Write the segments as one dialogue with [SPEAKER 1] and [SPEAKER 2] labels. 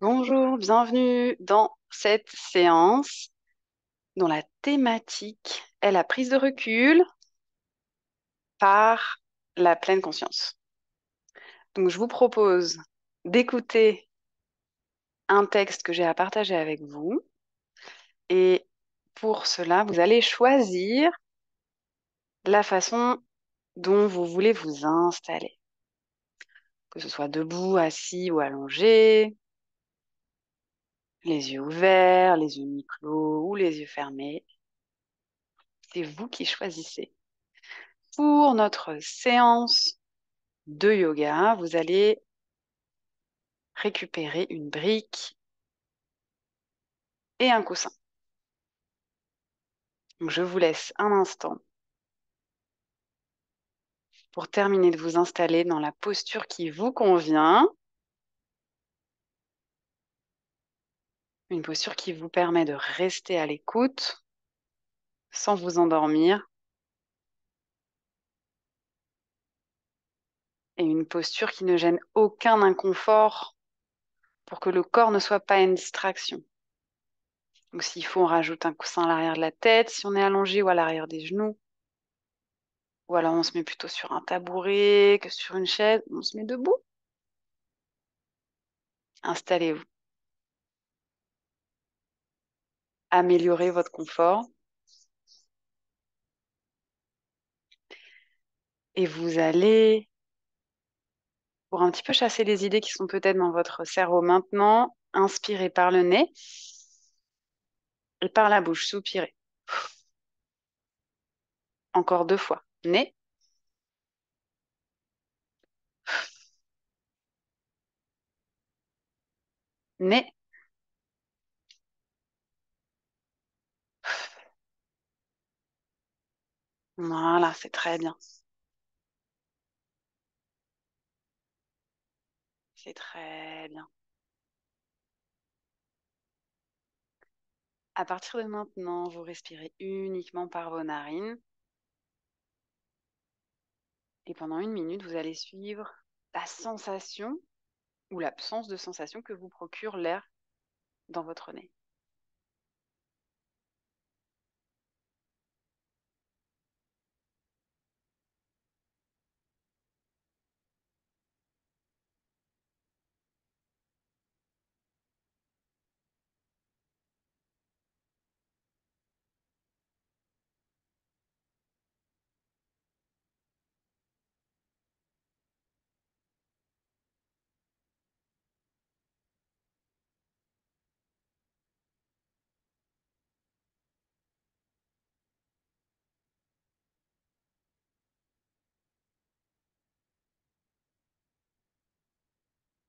[SPEAKER 1] Bonjour, bienvenue dans cette séance dont la thématique est la prise de recul par la pleine conscience. Donc, je vous propose d'écouter un texte que j'ai à partager avec vous et pour cela, vous allez choisir la façon dont vous voulez vous installer, que ce soit debout, assis ou allongé, les yeux ouverts, les yeux mi-clos ou les yeux fermés. C'est vous qui choisissez. Pour notre séance de yoga, vous allez récupérer une brique et un coussin. Donc, je vous laisse un instant pour terminer de vous installer dans la posture qui vous convient, une posture qui vous permet de rester à l'écoute sans vous endormir et une posture qui ne gêne aucun inconfort pour que le corps ne soit pas une distraction. Donc, s'il faut, on rajoute un coussin à l'arrière de la tête, si on est allongé ou à l'arrière des genoux. Ou alors on se met plutôt sur un tabouret que sur une chaise. On se met debout. Installez-vous. Améliorez votre confort. Et vous allez, pour un petit peu chasser les idées qui sont peut-être dans votre cerveau maintenant, inspirez par le nez et par la bouche, soupirez. Encore 2 fois. Nez, nez. Voilà, c'est très bien. C'est très bien. À partir de maintenant, vous respirez uniquement par vos narines. Et pendant 1 minute, vous allez suivre la sensation ou l'absence de sensation que vous procure l'air dans votre nez.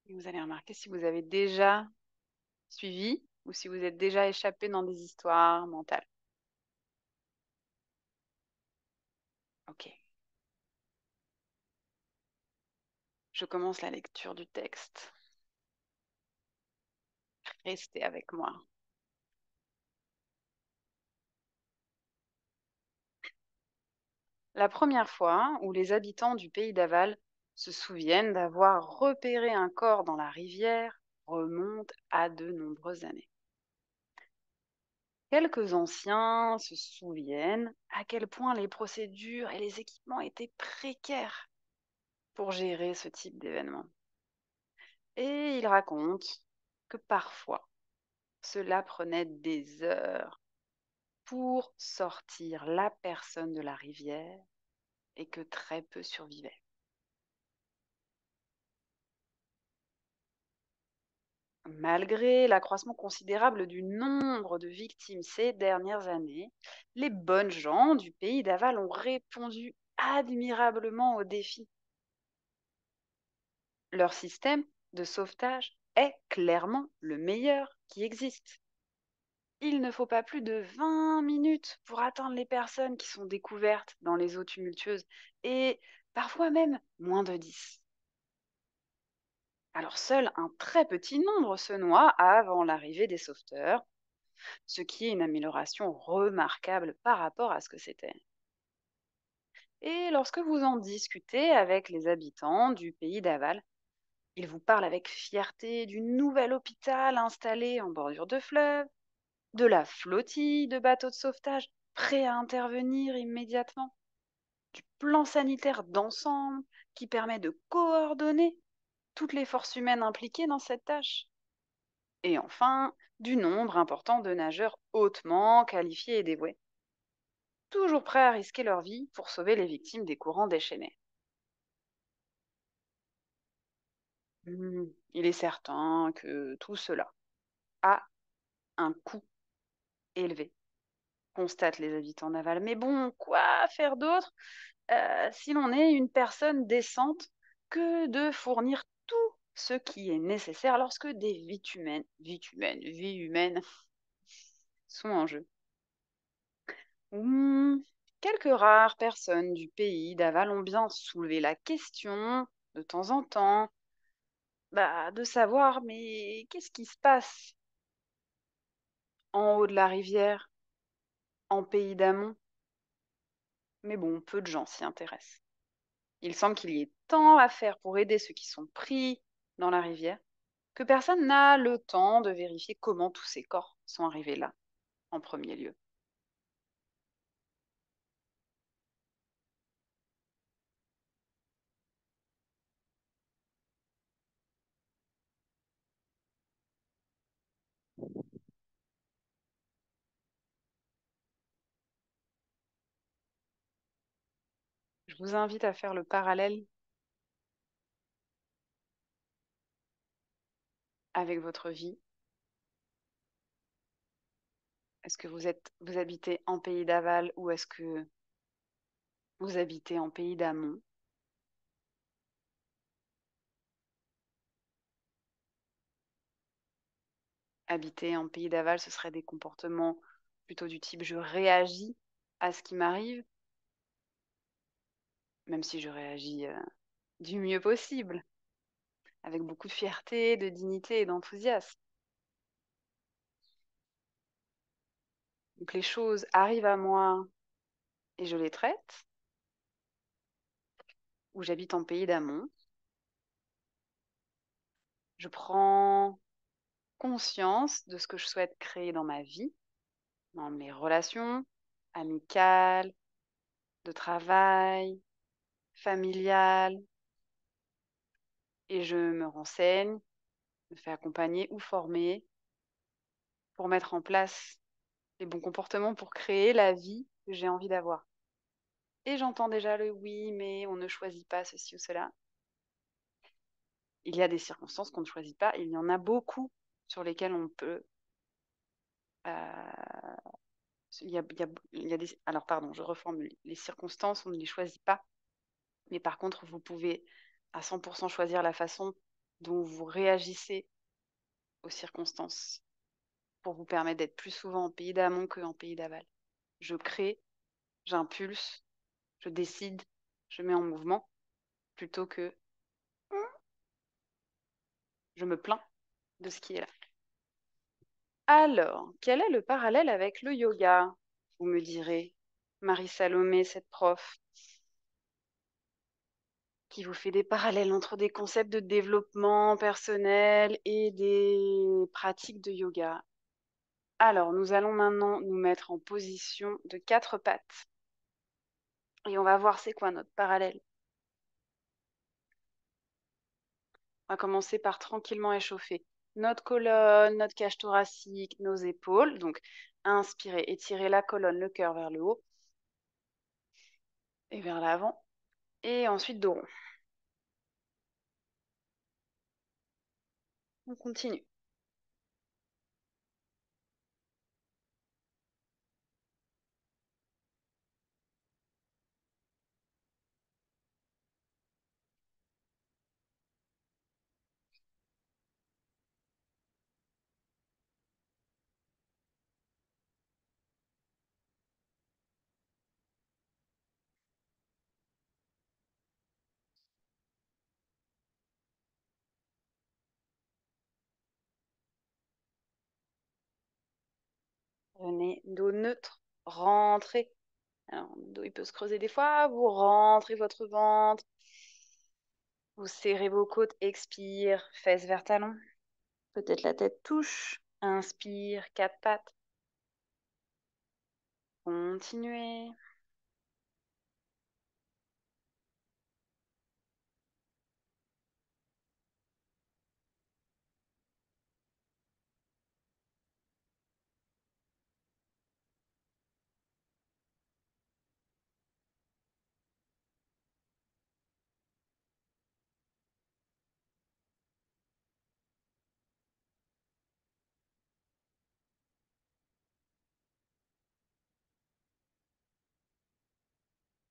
[SPEAKER 1] Et vous allez remarquer si vous avez déjà suivi ou si vous êtes déjà échappé dans des histoires mentales. Ok. Je commence la lecture du texte. Restez avec moi. La première fois où les habitants du pays d'Aval se souviennent d'avoir repéré un corps dans la rivière remonte à de nombreuses années. Quelques anciens se souviennent à quel point les procédures et les équipements étaient précaires pour gérer ce type d'événement. Et ils racontent que parfois, cela prenait des heures pour sortir la personne de la rivière et que très peu survivaient. Malgré l'accroissement considérable du nombre de victimes ces dernières années, les bonnes gens du pays d'Aval ont répondu admirablement au défi. Leur système de sauvetage est clairement le meilleur qui existe. Il ne faut pas plus de 20 minutes pour atteindre les personnes qui sont découvertes dans les eaux tumultueuses et parfois même moins de 10. Alors seul un très petit nombre se noie avant l'arrivée des sauveteurs, ce qui est une amélioration remarquable par rapport à ce que c'était. Et lorsque vous en discutez avec les habitants du pays d'Aval, Il vous parle avec fierté du nouvel hôpital installé en bordure de fleuve, de la flottille de bateaux de sauvetage prêts à intervenir immédiatement, du plan sanitaire d'ensemble qui permet de coordonner toutes les forces humaines impliquées dans cette tâche. Et enfin, du nombre important de nageurs hautement qualifiés et dévoués, toujours prêts à risquer leur vie pour sauver les victimes des courants déchaînés. Il est certain que tout cela a un coût élevé, constatent les habitants navals. Mais bon, quoi faire d'autre si l'on est une personne décente que de fournir tout ce qui est nécessaire lorsque des vies humaines sont en jeu. Quelques rares personnes du pays d'Aval ont bien soulevé la question, de temps en temps, de savoir, mais qu'est-ce qui se passe en haut de la rivière, en pays d'amont? Mais bon, peu de gens s'y intéressent. Il semble qu'il y ait tant à faire pour aider ceux qui sont pris dans la rivière que personne n'a le temps de vérifier comment tous ces corps sont arrivés là, en premier lieu. Je vous invite à faire le parallèle avec votre vie. Est-ce que vous habitez en pays d'aval ou est-ce que vous habitez en pays d'amont? Habiter en pays d'aval, ce serait des comportements plutôt du type je réagis à ce qui m'arrive, même si je réagis du mieux possible, avec beaucoup de fierté, de dignité et d'enthousiasme. Donc les choses arrivent à moi et je les traite, ou j'habite en pays d'amont. Je prends conscience de ce que je souhaite créer dans ma vie, dans mes relations amicales, de travail, familiales, et je me renseigne, me fais accompagner ou former pour mettre en place les bons comportements pour créer la vie que j'ai envie d'avoir. Et j'entends déjà le oui, mais on ne choisit pas ceci ou cela. Il y a des circonstances qu'on ne choisit pas, il y en a beaucoup sur lesquelles on peut. Il y a des, alors, pardon, je reformule. Les circonstances, on ne les choisit pas, mais par contre, vous pouvez à 100% choisir la façon dont vous réagissez aux circonstances pour vous permettre d'être plus souvent en pays d'amont qu'en pays d'aval. Je crée, j'impulse, je décide, je mets en mouvement, plutôt que je me plains de ce qui est là. Alors, quel est le parallèle avec le yoga? Vous me direz, Marie-Salomé, cette prof, qui vous fait des parallèles entre des concepts de développement personnel et des pratiques de yoga. Alors, nous allons maintenant nous mettre en position de 4 pattes. Et on va voir c'est quoi notre parallèle. On va commencer par tranquillement échauffer notre colonne, notre cage thoracique, nos épaules. Donc, inspirez, étirez la colonne, le cœur vers le haut et vers l'avant. Et ensuite, dos rond. On continue. Prenez dos neutre, rentrez. Alors, le dos, il peut se creuser des fois. Vous rentrez votre ventre. Vous serrez vos côtes, expire, fesses vers talons. Peut-être la tête touche. Inspire, quatre pattes. Continuez.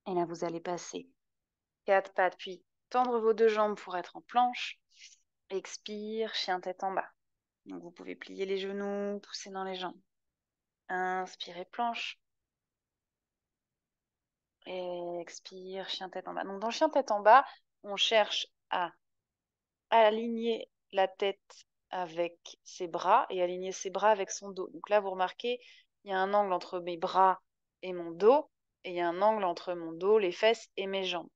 [SPEAKER 1] Et là, vous allez passer quatre pattes, puis tendre vos deux jambes pour être en planche. Expire, chien tête en bas. Donc vous pouvez plier les genoux, pousser dans les jambes. Inspirez, planche. Et expire, chien tête en bas. Donc dans chien tête en bas, on cherche à aligner la tête avec ses bras et aligner ses bras avec son dos. Donc là, vous remarquez, il y a un angle entre mes bras et mon dos, et il y a un angle entre mon dos, les fesses et mes jambes.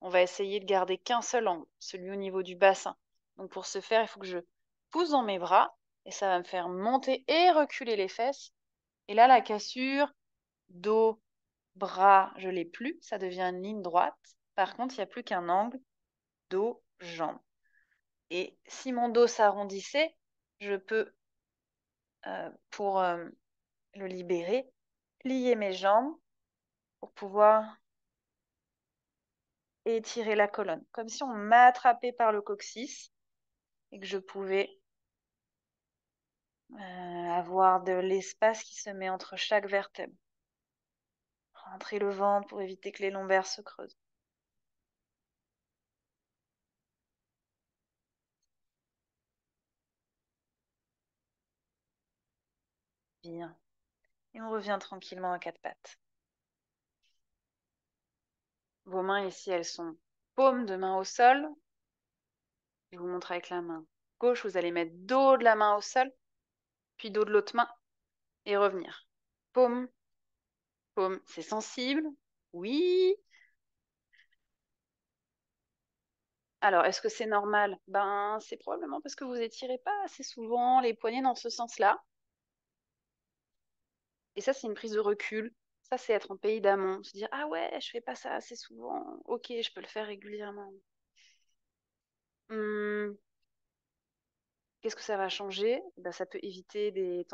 [SPEAKER 1] On va essayer de garder qu'un seul angle, celui au niveau du bassin. Donc pour ce faire, il faut que je pousse dans mes bras, et ça va me faire monter et reculer les fesses. Et là, la cassure, dos, bras, je l'ai plus, ça devient une ligne droite. Par contre, il n'y a plus qu'un angle, dos, jambes. Et si mon dos s'arrondissait, je peux, pour le libérer, plier mes jambes pour pouvoir étirer la colonne. Comme si on m'attrapait par le coccyx et que je pouvais avoir de l'espace qui se met entre chaque vertèbre. Rentrer le ventre pour éviter que les lombaires se creusent. Bien. Et on revient tranquillement à quatre pattes. Vos mains ici, elles sont paumes de main au sol. Je vous montre avec la main gauche, vous allez mettre dos de la main au sol, puis dos de l'autre main et revenir. Paume, paume, c'est sensible. Oui. Alors, est-ce que c'est normal? Ben, c'est probablement parce que vous étirez pas assez souvent les poignets dans ce sens-là. Et ça, c'est une prise de recul. Ça, c'est être en pays d'amont. Se dire, ah ouais, je fais pas ça assez souvent. Ok, je peux le faire régulièrement. Hum, Qu'est-ce que ça va changer? Ben, ça peut éviter des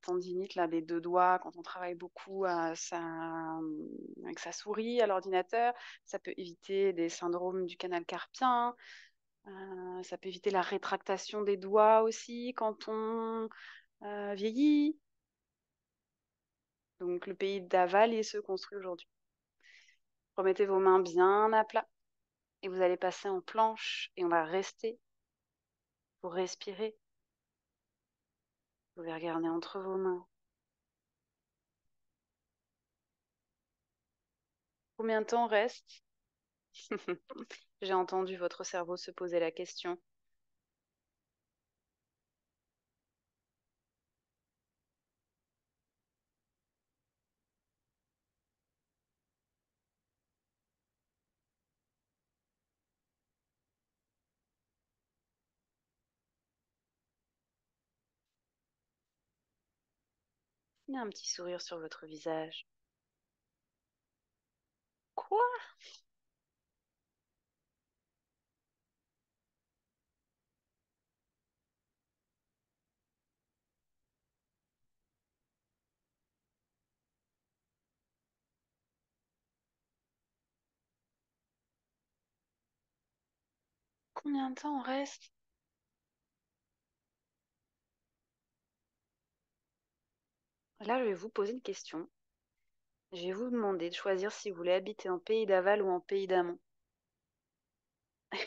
[SPEAKER 1] tendinites là, des deux doigts quand on travaille beaucoup avec sa souris à l'ordinateur. Ça peut éviter des syndromes du canal carpien. Ça peut éviter la rétractation des doigts aussi quand on vieillit. Donc le pays d'aval, il se construit aujourd'hui. Remettez vos mains bien à plat et vous allez passer en planche et on va rester pour respirer. Vous pouvez regarder entre vos mains. Combien de temps reste? J'ai entendu votre cerveau se poser la question. Il y a un petit sourire sur votre visage. Quoi? Combien de temps on reste? Là, je vais vous poser une question. Je vais vous demander de choisir si vous voulez habiter en pays d'aval ou en pays d'amont.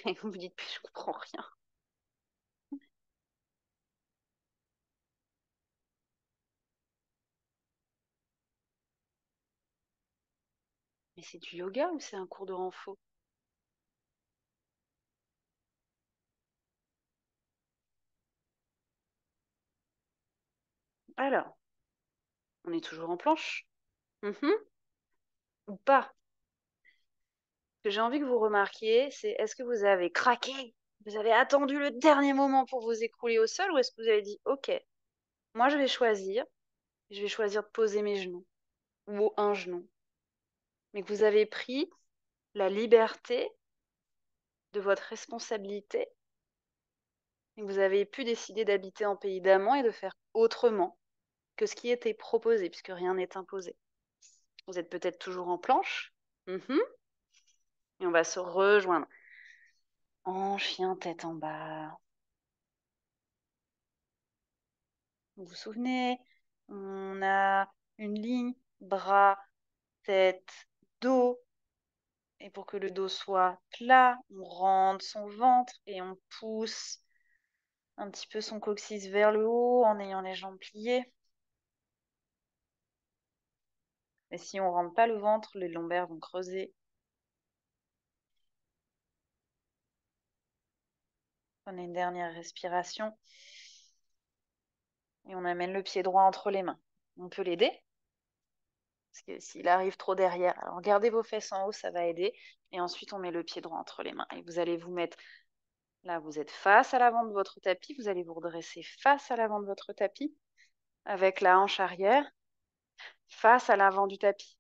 [SPEAKER 1] Et vous me dites, mais je comprends rien. Mais c'est du yoga ou c'est un cours de renfo? Alors, on est toujours en planche? Mhm. Ou pas? que j'ai envie que vous remarquiez, c'est est-ce que vous avez craqué? Vous avez attendu le dernier moment pour vous écrouler au sol ou est-ce que vous avez dit, OK, moi je vais choisir de poser mes genoux ou un genou. Mais que vous avez pris la liberté de votre responsabilité et que vous avez pu décider d'habiter en pays d'amont et de faire autrement que ce qui était proposé, puisque rien n'est imposé. Vous êtes peut-être toujours en planche, et on va se rejoindre en chien tête en bas. Vous vous souvenez, on a une ligne bras, tête, dos. Et pour que le dos soit plat, on rentre son ventre et on pousse un petit peu son coccyx vers le haut en ayant les jambes pliées. Et si on ne rentre pas le ventre, les lombaires vont creuser. Prenez une dernière respiration. Et on amène le pied droit entre les mains. On peut l'aider. Parce que s'il arrive trop derrière, alors gardez vos fesses en haut, ça va aider. Et ensuite, on met le pied droit entre les mains. Et vous allez vous mettre, là, vous êtes face à l'avant de votre tapis. Vous allez vous redresser face à l'avant de votre tapis avec la hanche arrière, face à l'avant du tapis.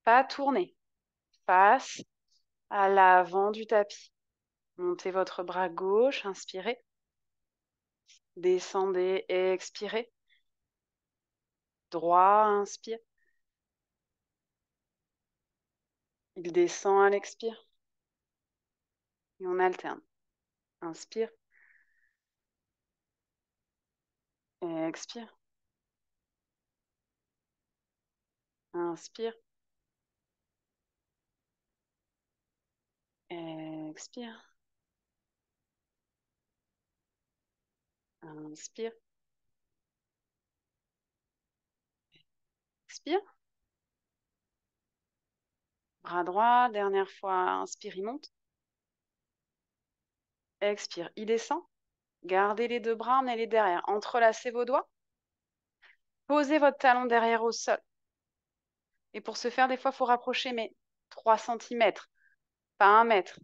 [SPEAKER 1] Pas tourner. Face à l'avant du tapis. Montez votre bras gauche, inspirez. Descendez, expirez. Droit, inspire. Il descend à l'expire. Et on alterne. Inspire. Expire. Inspire. Expire. Inspire. Expire. Bras droit, dernière fois, inspire, il monte. Expire, il descend. Gardez les deux bras, emmenez-les derrière. Entrelacez vos doigts. Posez votre talon derrière au sol. Et pour ce faire, des fois, il faut rapprocher, mais 3 cm, pas 1 mètre.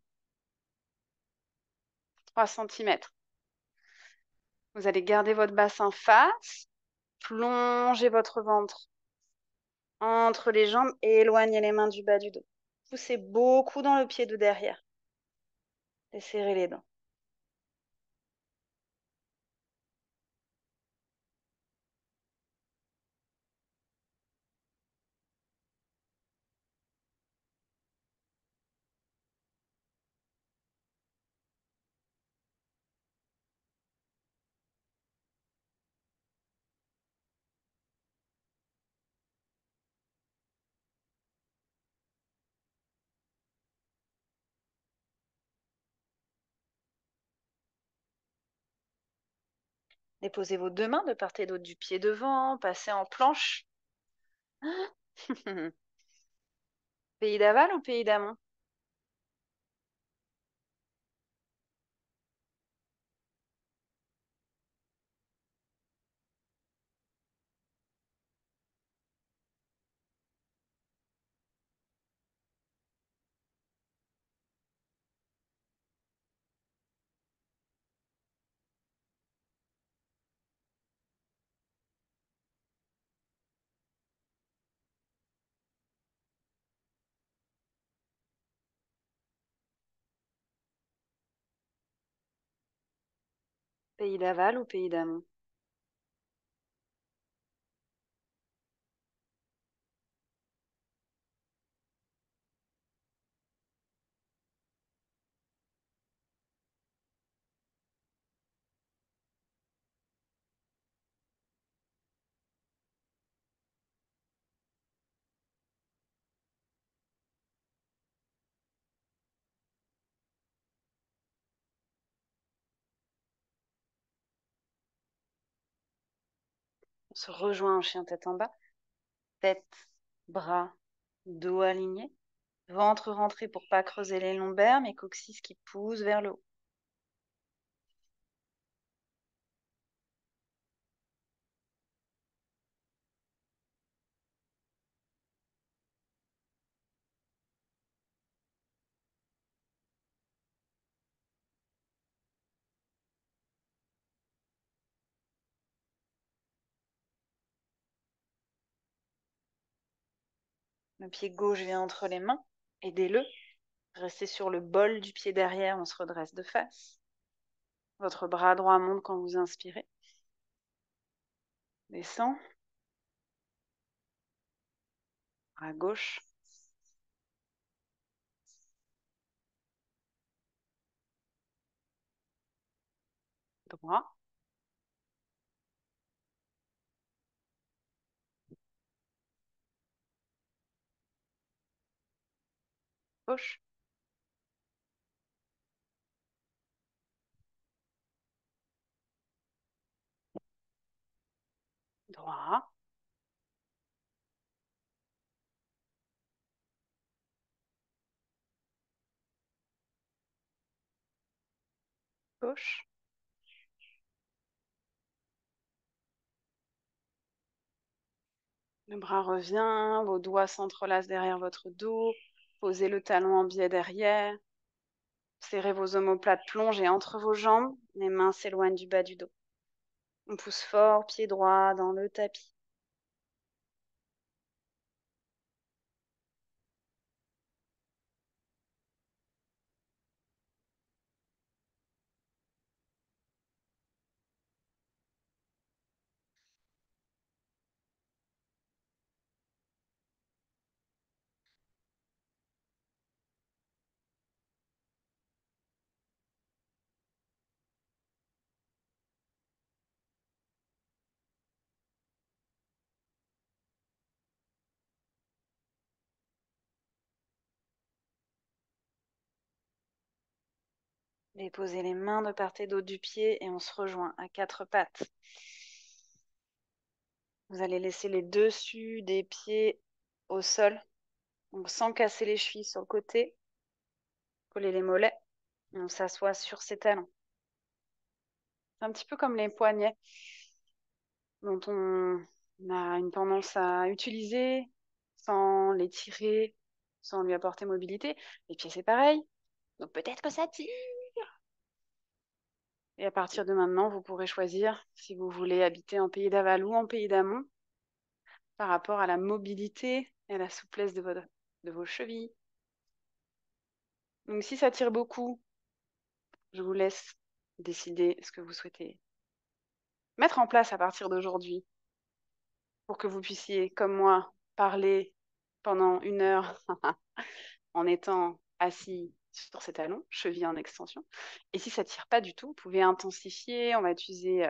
[SPEAKER 1] 3 cm. Vous allez garder votre bassin face, plongez votre ventre entre les jambes et éloignez les mains du bas du dos. Poussez beaucoup dans le pied de derrière et serrez les dents. Déposez vos deux mains de part et d'autre du pied devant, passez en planche. Pays d'aval ou pays d'amont? Pays d'aval ou pays d'amont? On se rejoint en chien tête en bas. Tête, bras, dos aligné. Ventre rentré pour pas creuser les lombaires, mais coccyx qui pousse vers le haut. Le pied gauche vient entre les mains. Aidez-le. Restez sur le bol du pied derrière, on se redresse de face. Votre bras droit monte quand vous inspirez. Descend. Bras gauche. Droit. Gauche. Droit. Gauche. Le bras revient, vos doigts s'entrelacent derrière votre dos. Posez le talon en biais derrière. Serrez vos omoplates plongées entre vos jambes. Les mains s'éloignent du bas du dos. On pousse fort, pied droit dans le tapis. Déposez les mains de part et d'autre du pied et on se rejoint à quatre pattes. Vous allez laisser les dessus des pieds au sol, donc sans casser les chevilles sur le côté. Coller les mollets. Et on s'assoit sur ses talons. C'est un petit peu comme les poignets dont on a une tendance à utiliser sans les tirer, sans lui apporter mobilité. Les pieds, c'est pareil. Donc peut-être que ça tire. Et à partir de maintenant, vous pourrez choisir si vous voulez habiter en pays d'aval ou en pays d'amont par rapport à la mobilité et à la souplesse de vos chevilles. Donc si ça tire beaucoup, je vous laisse décider ce que vous souhaitez mettre en place à partir d'aujourd'hui pour que vous puissiez, comme moi, parler pendant 1 heure en étant assis sur ses talons, cheville en extension. Et si ça ne tire pas du tout, vous pouvez intensifier. On va utiliser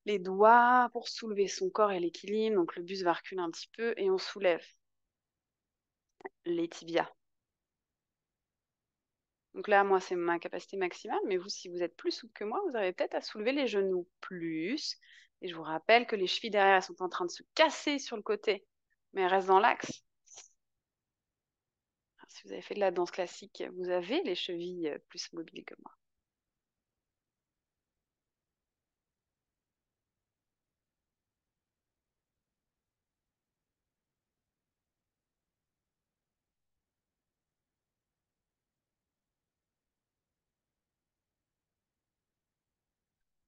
[SPEAKER 1] les doigts pour soulever son corps et l'équilibre. Donc le buste va reculer un petit peu et on soulève les tibias. Donc là, moi, c'est ma capacité maximale, mais vous, si vous êtes plus souple que moi, vous avez peut-être à soulever les genoux plus. Et je vous rappelle que les chevilles derrière, elles sont en train de se casser sur le côté, mais elles restent dans l'axe. Si vous avez fait de la danse classique, vous avez les chevilles plus mobiles que moi.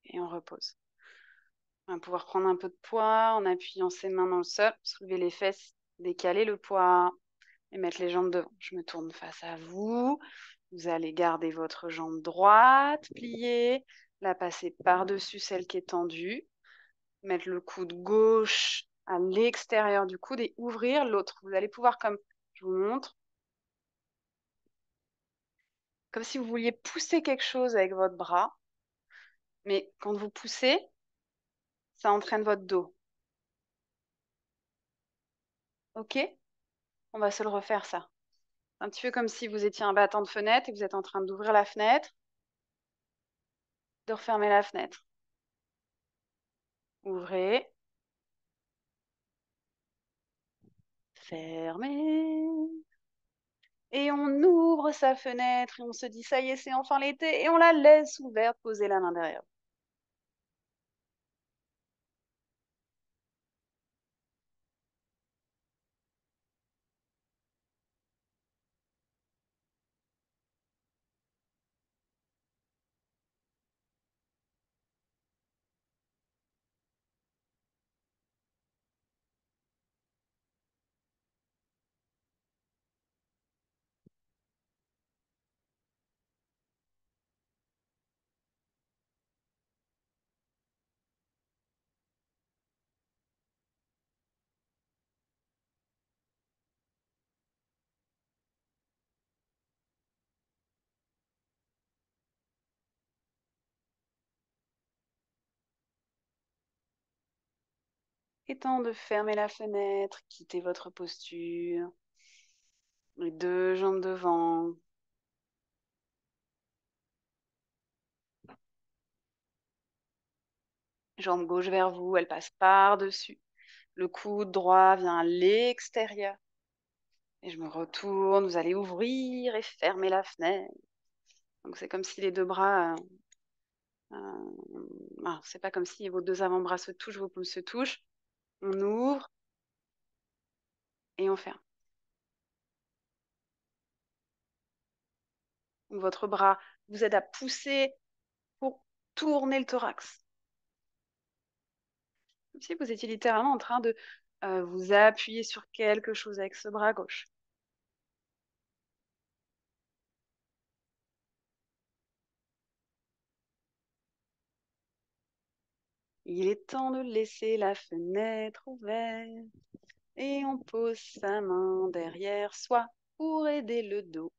[SPEAKER 1] Et on repose. On va pouvoir prendre un peu de poids en appuyant ses mains dans le sol, soulever les fesses, décaler le poids et mettre les jambes devant. Je me tourne face à vous. Vous allez garder votre jambe droite pliée, la passer par-dessus celle qui est tendue, mettre le coude gauche à l'extérieur du coude et ouvrir l'autre. Vous allez pouvoir, comme je vous montre, comme si vous vouliez pousser quelque chose avec votre bras, mais quand vous poussez, ça entraîne votre dos. Ok? On va se le refaire ça. Un petit peu comme si vous étiez un battant de fenêtre et vous êtes en train d'ouvrir la fenêtre, de refermer la fenêtre. Ouvrez, fermez. Et on ouvre sa fenêtre et on se dit ça y est, c'est enfin l'été et on la laisse ouverte, poser la main derrière. Et temps de fermer la fenêtre, quitter votre posture, les deux jambes devant. Jambe gauche vers vous, elle passe par-dessus. Le coude droit vient à l'extérieur. Et je me retourne, vous allez ouvrir et fermer la fenêtre. Donc c'est comme si les deux bras, c'est pas comme si vos deux avant-bras se touchent, vos paumes se touchent. On ouvre et on ferme. Donc votre bras vous aide à pousser pour tourner le thorax. Comme si vous étiez littéralement en train de vous appuyer sur quelque chose avec ce bras gauche. Il est temps de laisser la fenêtre ouverte et on pose sa main derrière soi pour aider le dos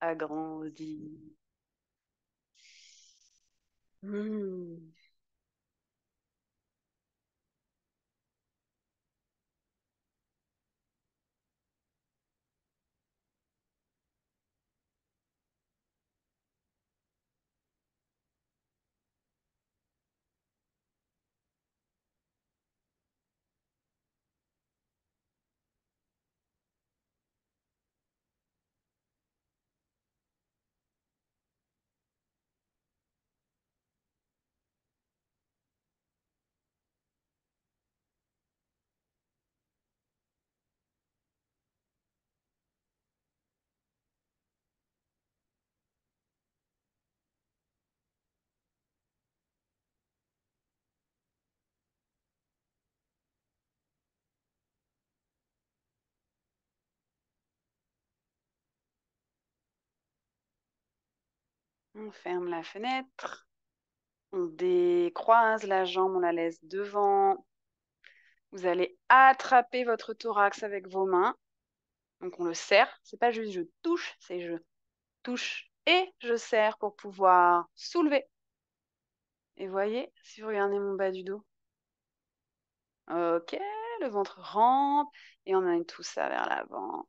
[SPEAKER 1] à grandir. Mmh. On ferme la fenêtre. On décroise la jambe, on la laisse devant. Vous allez attraper votre thorax avec vos mains. Donc on le serre. C'est pas juste je touche, c'est je touche et je serre pour pouvoir soulever. Et voyez, si vous regardez mon bas du dos, ok, le ventre rampe et on amène tout ça vers l'avant.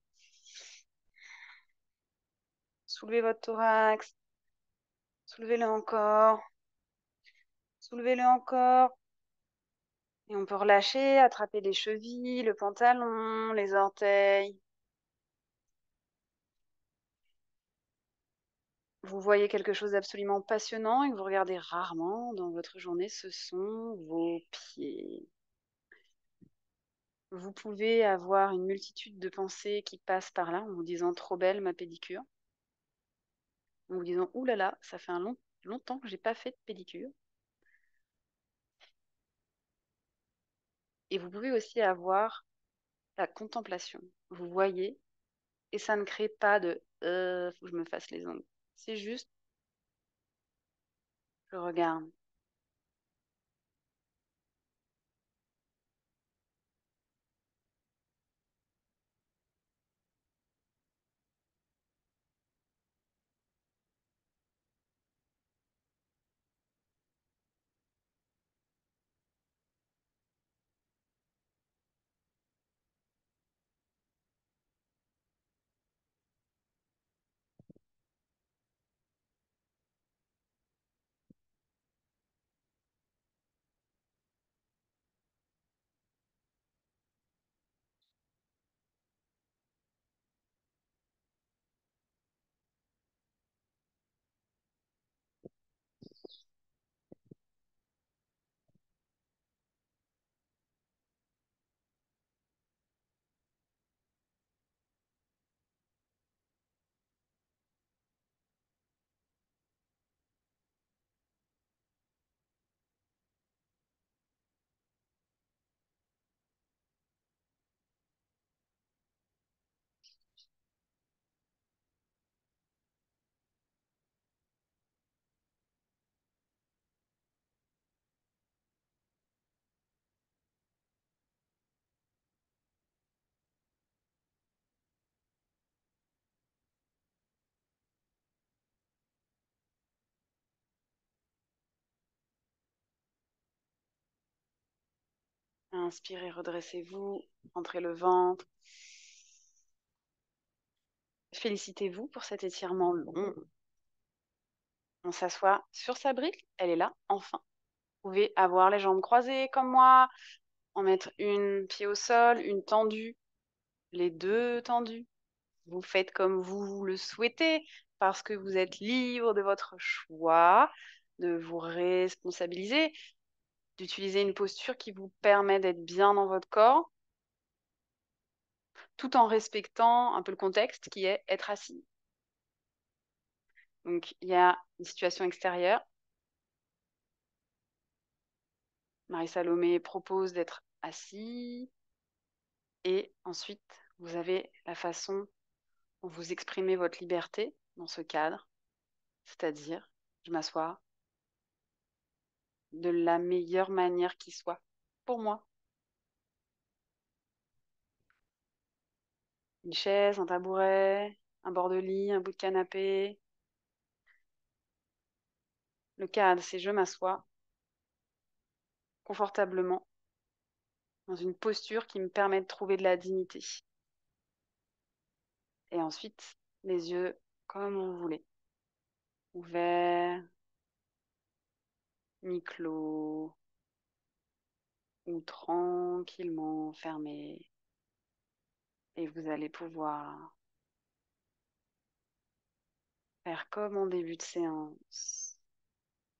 [SPEAKER 1] Soulevez votre thorax, soulevez-le encore, soulevez-le encore. Et on peut relâcher, attraper les chevilles, le pantalon, les orteils. Vous voyez quelque chose d'absolument passionnant et que vous regardez rarement dans votre journée, ce sont vos pieds. Vous pouvez avoir une multitude de pensées qui passent par là en vous disant trop belle ma pédicure, en vous disant ouh là là, ça fait longtemps que j'ai pas fait de pédicure. Et vous pouvez aussi avoir la contemplation. Vous voyez et ça ne crée pas de faut que je me fasse les ongles. C'est juste je regarde. Inspirez, redressez-vous, rentrez le ventre. Félicitez-vous pour cet étirement long. On s'assoit sur sa brique, elle est là, enfin. Vous pouvez avoir les jambes croisées comme moi, en mettre une pied au sol, une tendue, les deux tendues. Vous faites comme vous le souhaitez parce que vous êtes libre de votre choix, de vous responsabiliser, d'utiliser une posture qui vous permet d'être bien dans votre corps, tout en respectant un peu le contexte qui est être assis. Donc, il y a une situation extérieure. Marie-Salomé propose d'être assis. Et ensuite, vous avez la façon dont vous exprimez votre liberté dans ce cadre. C'est-à-dire, je m'assois de la meilleure manière qui soit pour moi. Une chaise, un tabouret, un bord de lit, un bout de canapé. Le cadre, c'est je m'assois confortablement dans une posture qui me permet de trouver de la dignité. Et ensuite, les yeux comme vous voulez. Ouverts, mi-clos ou tranquillement fermés. Et vous allez pouvoir faire comme en début de séance.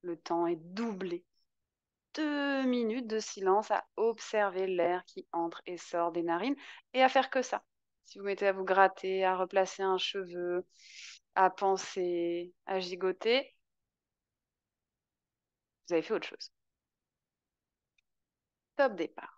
[SPEAKER 1] Le temps est doublé. 2 minutes de silence à observer l'air qui entre et sort des narines et à faire que ça. Si vous mettez à vous gratter, à replacer un cheveu, à penser, à gigoter, vous avez fait autre chose. Top départ.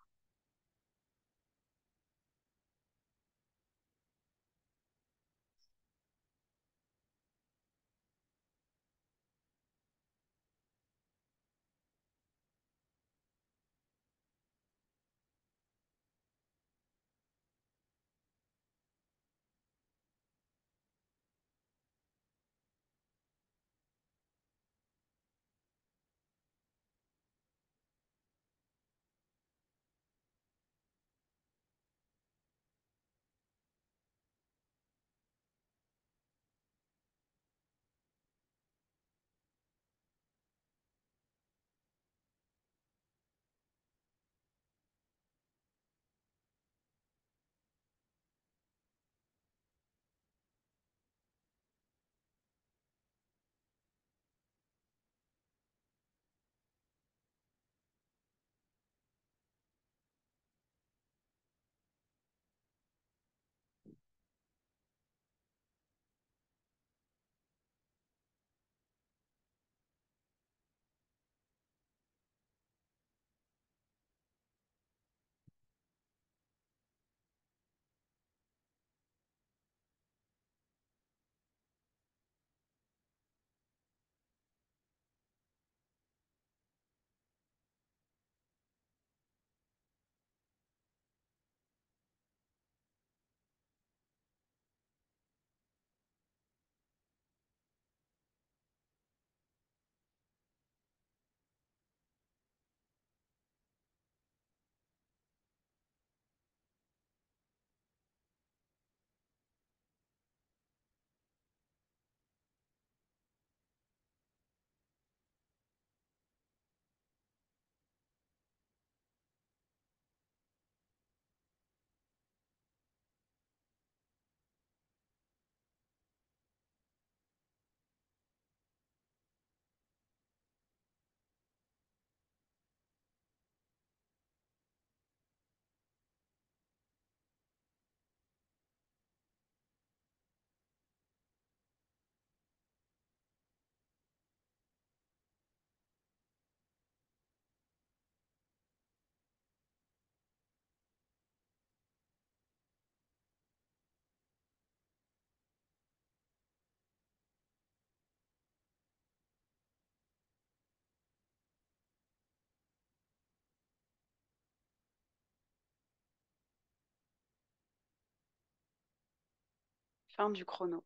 [SPEAKER 1] Fin du chrono.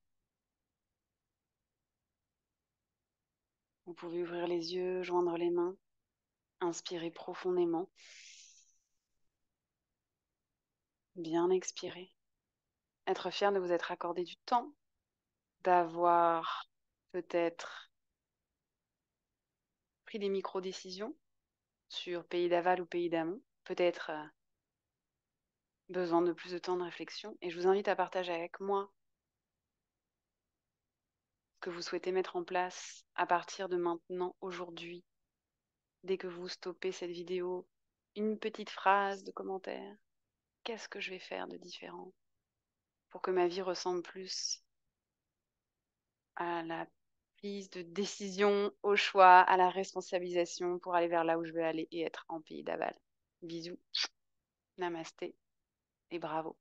[SPEAKER 1] Vous pouvez ouvrir les yeux, joindre les mains, inspirer profondément. bien expirer. Être fier de vous être accordé du temps, d'avoir peut-être pris des micro-décisions sur pays d'aval ou pays d'amont, peut-être besoin de plus de temps de réflexion. Et je vous invite à partager avec moi ce que vous souhaitez mettre en place à partir de maintenant, aujourd'hui, dès que vous stoppez cette vidéo, une petite phrase de commentaire. Qu'est-ce que je vais faire de différent pour que ma vie ressemble plus à la prise de décision, au choix, à la responsabilisation pour aller vers là où je veux aller et être en pays d'aval. Bisous, namasté et bravo.